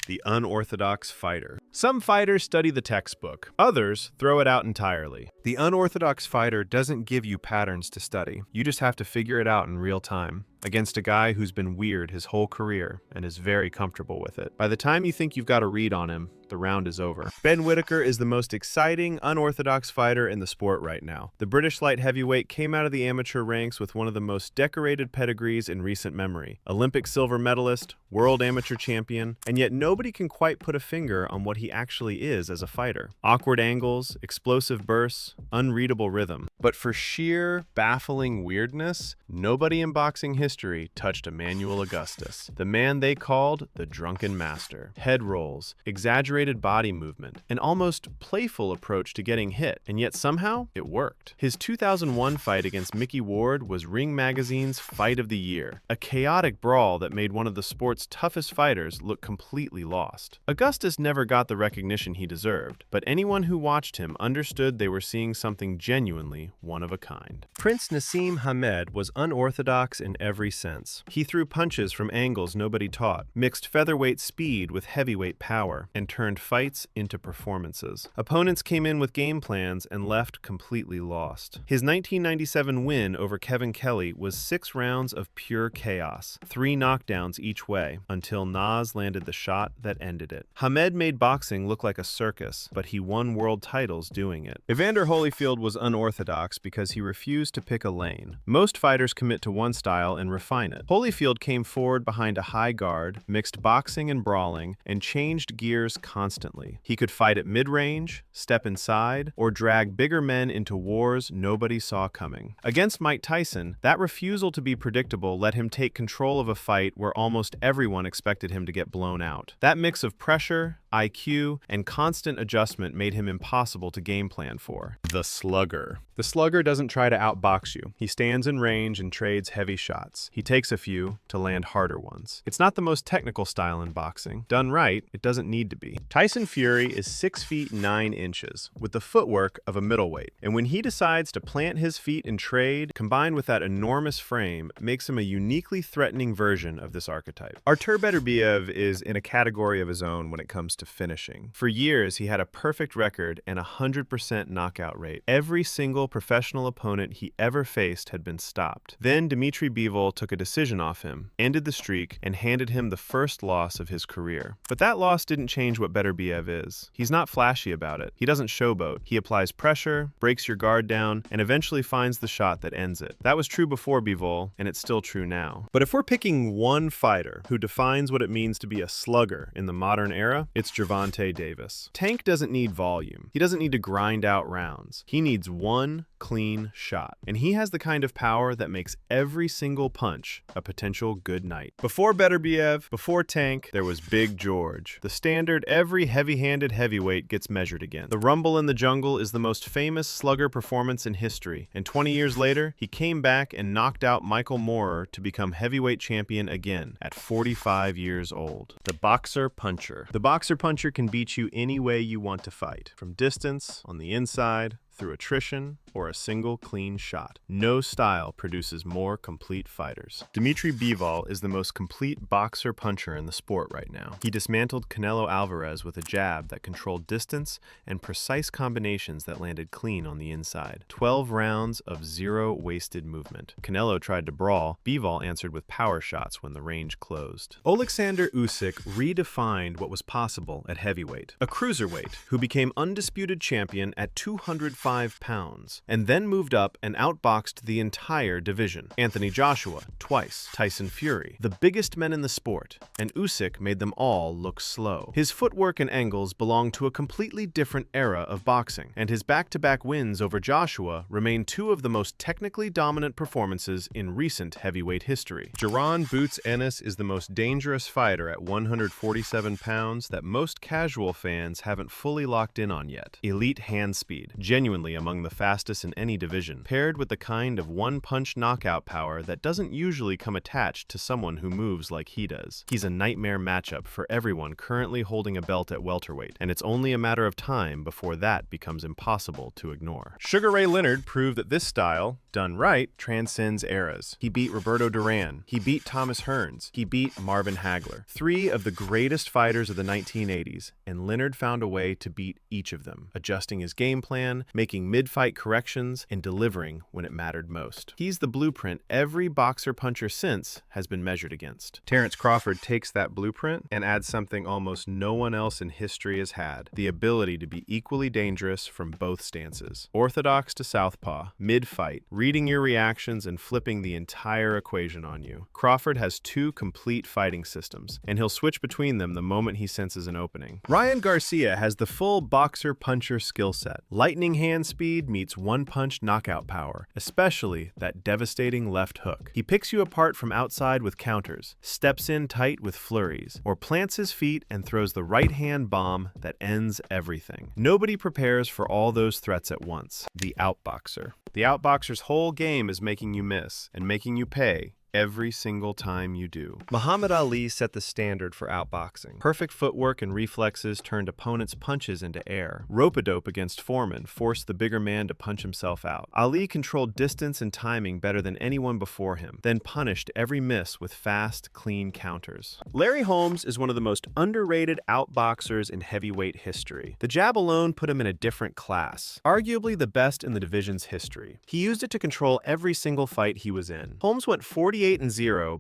The unorthodox fighter. Some fighters study the textbook, others throw it out entirely. The unorthodox fighter doesn't give you patterns to study. You just have to figure it out in real time, against a guy who's been weird his whole career and is very comfortable with it. By the time you think you've got a read on him, the round is over. Ben Whittaker is the most exciting, unorthodox fighter in the sport right now. The British light heavyweight came out of the amateur ranks with one of the most decorated pedigrees in recent memory. Olympic silver medalist, world amateur champion, and yet nobody can quite put a finger on what he actually is as a fighter. Awkward angles, explosive bursts, unreadable rhythm. But for sheer, baffling weirdness, nobody in boxing history touched Emmanuel Augustus, the man they called the Drunken Master. Head rolls, exaggerated body movement, an almost playful approach to getting hit, and yet somehow it worked. His 2001 fight against Mickey Ward was Ring Magazine's Fight of the Year, a chaotic brawl that made one of the sport's toughest fighters look completely lost. Augustus never got the recognition he deserved, but anyone who watched him understood they were seeing something genuinely one of a kind. Prince Nassim Hamed was unorthodox in every sense. He threw punches from angles nobody taught, mixed featherweight speed with heavyweight power, and turned fights into performances. Opponents came in with game plans and left completely lost. His 1997 win over Kevin Kelly was 6 rounds of pure chaos, 3 knockdowns each way, until Nas landed the shot that ended it. Hamed made boxing look like a circus, but he won world titles doing it. Evander Holyfield was unorthodox because he refused to pick a lane. Most fighters commit to one style and refine it. Holyfield came forward behind a high guard, mixed boxing and brawling, and changed gears constantly. He could fight at mid-range, step inside, or drag bigger men into wars nobody saw coming. Against Mike Tyson, that refusal to be predictable let him take control of a fight where almost everyone expected him to get blown out. That mix of pressure, IQ, and constant adjustment made him impossible to game plan for. The slugger. The slugger doesn't try to outbox you. He stands in range and trades heavy shots. He takes a few to land harder ones. It's not the most technical style in boxing. Done right, it doesn't need to be. Tyson Fury is 6 feet 9 inches, with the footwork of a middleweight. And when he decides to plant his feet and trade, combined with that enormous frame, makes him a uniquely threatening version of this archetype. Artur Beterbiev is in a category of his own when it comes to finishing. For years, he had a perfect record and 100% knockout rate. Every single professional opponent he ever faced had been stopped. Then Dmitry Bivol took a decision off him, ended the streak, and handed him the first loss of his career. But that loss didn't change what Beterbiev is. He's not flashy about it. He doesn't showboat. He applies pressure, breaks your guard down, and eventually finds the shot that ends it. That was true before Bivol, and it's still true now. But if we're picking one fighter who defines what it means to be a slugger in the modern era, it's Gervonta Davis. Tank doesn't need volume. He doesn't need to grind out rounds. He needs one clean shot. And he has the kind of power that makes every single punch a potential good night. Before Beterbiev, before Tank, there was Big George. The standard every heavy-handed heavyweight gets measured against. The Rumble in the Jungle is the most famous slugger performance in history. And 20 years later, he came back and knocked out Michael Moorer to become heavyweight champion again at 45 years old. The Boxer Puncher. The Boxer Puncher can beat you any way you want to fight. From distance, on the inside, through attrition, or a single clean shot. No style produces more complete fighters. Dmitry Bivol is the most complete boxer puncher in the sport right now. He dismantled Canelo Alvarez with a jab that controlled distance and precise combinations that landed clean on the inside. 12 rounds of zero wasted movement. Canelo tried to brawl. Bivol answered with power shots when the range closed. Oleksandr Usyk redefined what was possible at heavyweight. A cruiserweight who became undisputed champion at 205 pounds, and then moved up and outboxed the entire division. Anthony Joshua, twice. Tyson Fury, the biggest men in the sport, and Usyk made them all look slow. His footwork and angles belong to a completely different era of boxing, and his back-to-back wins over Joshua remain 2 of the most technically dominant performances in recent heavyweight history. Jaron Boots Ennis is the most dangerous fighter at 147 pounds that most casual fans haven't fully locked in on yet. Elite hand speed, genuinely genuinely among the fastest in any division, paired with the kind of one-punch knockout power that doesn't usually come attached to someone who moves like he does. He's a nightmare matchup for everyone currently holding a belt at welterweight, and it's only a matter of time before that becomes impossible to ignore. Sugar Ray Leonard proved that this style, done right, transcends eras. He beat Roberto Duran. He beat Thomas Hearns. He beat Marvin Hagler. Three of the greatest fighters of the 1980s, and Leonard found a way to beat each of them, adjusting his game plan, making mid-fight corrections, and delivering when it mattered most. He's the blueprint every boxer-puncher since has been measured against. Terrence Crawford takes that blueprint and adds something almost no one else in history has had: the ability to be equally dangerous from both stances. Orthodox to southpaw, mid-fight, reading your reactions and flipping the entire equation on you. Crawford has two complete fighting systems, and he'll switch between them the moment he senses an opening. Ryan Garcia has the full boxer-puncher skill set. Lightning hand speed meets one-punch knockout power, especially that devastating left hook. He picks you apart from outside with counters, steps in tight with flurries, or plants his feet and throws the right-hand bomb that ends everything. Nobody prepares for all those threats at once. The outboxer. The outboxer's whole game is making you miss and making you pay every single time you do. Muhammad Ali set the standard for outboxing. Perfect footwork and reflexes turned opponents' punches into air. Rope-a-dope against Foreman forced the bigger man to punch himself out. Ali controlled distance and timing better than anyone before him, then punished every miss with fast, clean counters. Larry Holmes is one of the most underrated outboxers in heavyweight history. The jab alone put him in a different class, arguably the best in the division's history. He used it to control every single fight he was in. Holmes went 48-0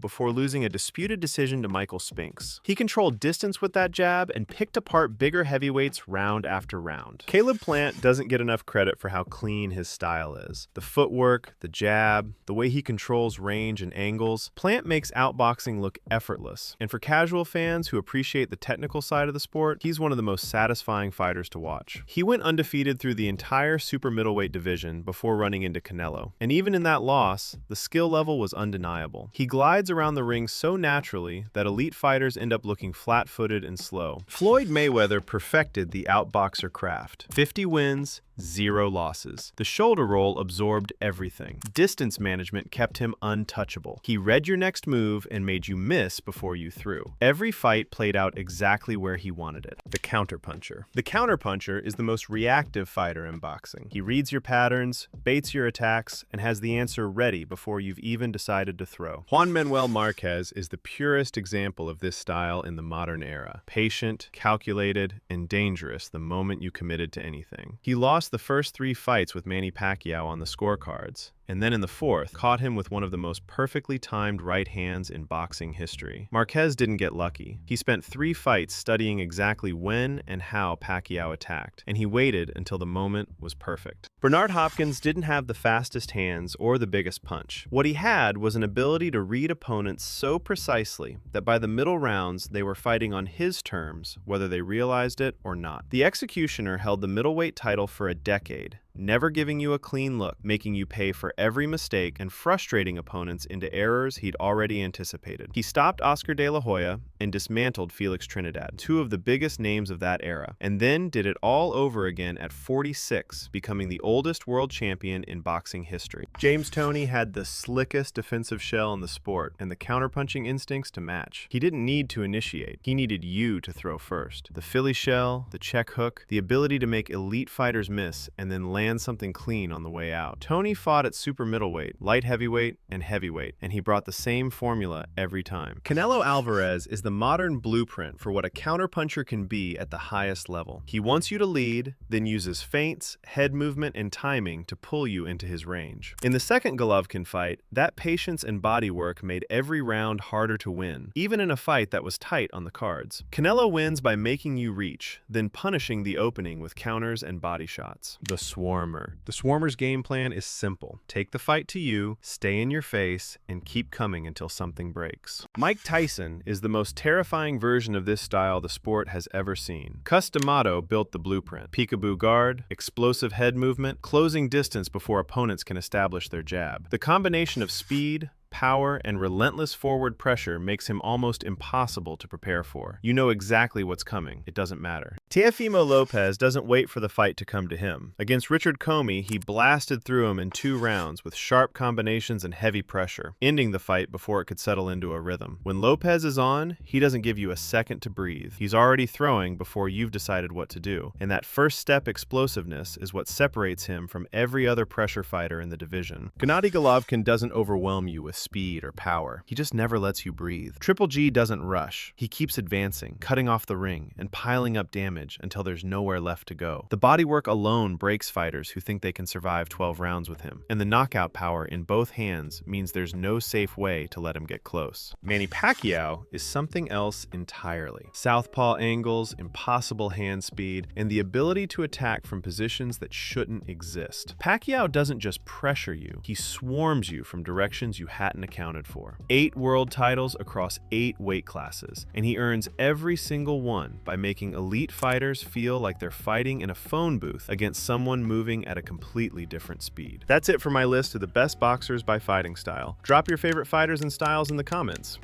before losing a disputed decision to Michael Spinks. He controlled distance with that jab and picked apart bigger heavyweights round after round. Caleb Plant doesn't get enough credit for how clean his style is. The footwork, the jab, the way he controls range and angles. Plant makes outboxing look effortless. And for casual fans who appreciate the technical side of the sport, he's one of the most satisfying fighters to watch. He went undefeated through the entire super middleweight division before running into Canelo. And even in that loss, the skill level was undeniable. He glides around the ring so naturally that elite fighters end up looking flat-footed and slow. Floyd Mayweather perfected the outboxer craft. 50 wins, 0 losses. The shoulder roll absorbed everything. Distance management kept him untouchable. He read your next move and made you miss before you threw. Every fight played out exactly where he wanted it. The counterpuncher. The counterpuncher is the most reactive fighter in boxing. He reads your patterns, baits your attacks, and has the answer ready before you've even decided to throw. Juan Manuel Marquez is the purest example of this style in the modern era. Patient, calculated, and dangerous the moment you committed to anything. He lost the first 3 fights with Manny Pacquiao on the scorecards, and then in the 4th, caught him with one of the most perfectly timed right hands in boxing history. Marquez didn't get lucky. He spent 3 fights studying exactly when and how Pacquiao attacked, and he waited until the moment was perfect. Bernard Hopkins didn't have the fastest hands or the biggest punch. What he had was an ability to read opponents so precisely that by the middle rounds, they were fighting on his terms, whether they realized it or not. The Executioner held the middleweight title for a decade, never giving you a clean look, making you pay for every mistake and frustrating opponents into errors he'd already anticipated. He stopped Oscar De La Hoya and dismantled Felix Trinidad, 2 of the biggest names of that era, and then did it all over again at 46, becoming the oldest world champion in boxing history. James Toney had the slickest defensive shell in the sport and the counterpunching instincts to match. He didn't need to initiate. He needed you to throw first. The Philly shell, the check hook, the ability to make elite fighters miss and then land something clean on the way out. Toney fought at super middleweight, light heavyweight, and heavyweight, and he brought the same formula every time. Canelo Alvarez is the modern blueprint for what a counterpuncher can be at the highest level. He wants you to lead, then uses feints, head movement, and timing to pull you into his range. In the second Golovkin fight, that patience and body work made every round harder to win, even in a fight that was tight on the cards. Canelo wins by making you reach, then punishing the opening with counters and body shots. The Swarmer. The Swarmer's game plan is simple. Take the fight to you, stay in your face, and keep coming until something breaks. Mike Tyson is the most terrifying version of this style the sport has ever seen. Cus D'Amato built the blueprint. Peekaboo guard, explosive head movement, closing distance before opponents can establish their jab. The combination of speed, power, and relentless forward pressure makes him almost impossible to prepare for. You know exactly what's coming. It doesn't matter. Teofimo Lopez doesn't wait for the fight to come to him. Against Richard Comey, he blasted through him in 2 rounds with sharp combinations and heavy pressure, ending the fight before it could settle into a rhythm. When Lopez is on, he doesn't give you a second to breathe. He's already throwing before you've decided what to do, and that first step explosiveness is what separates him from every other pressure fighter in the division. Gennady Golovkin doesn't overwhelm you with speed or power. He just never lets you breathe. Triple G doesn't rush. He keeps advancing, cutting off the ring, and piling up damage until there's nowhere left to go. The bodywork alone breaks fighters who think they can survive 12 rounds with him, and the knockout power in both hands means there's no safe way to let him get close. Manny Pacquiao is something else entirely. Southpaw angles, impossible hand speed, and the ability to attack from positions that shouldn't exist. Pacquiao doesn't just pressure you, he swarms you from directions you hadn't accounted for. 8 world titles across 8 weight classes, and he earns every single one by making elite fighters feel like they're fighting in a phone booth against someone moving at a completely different speed. That's it for my list of the best boxers by fighting style. Drop your favorite fighters and styles in the comments.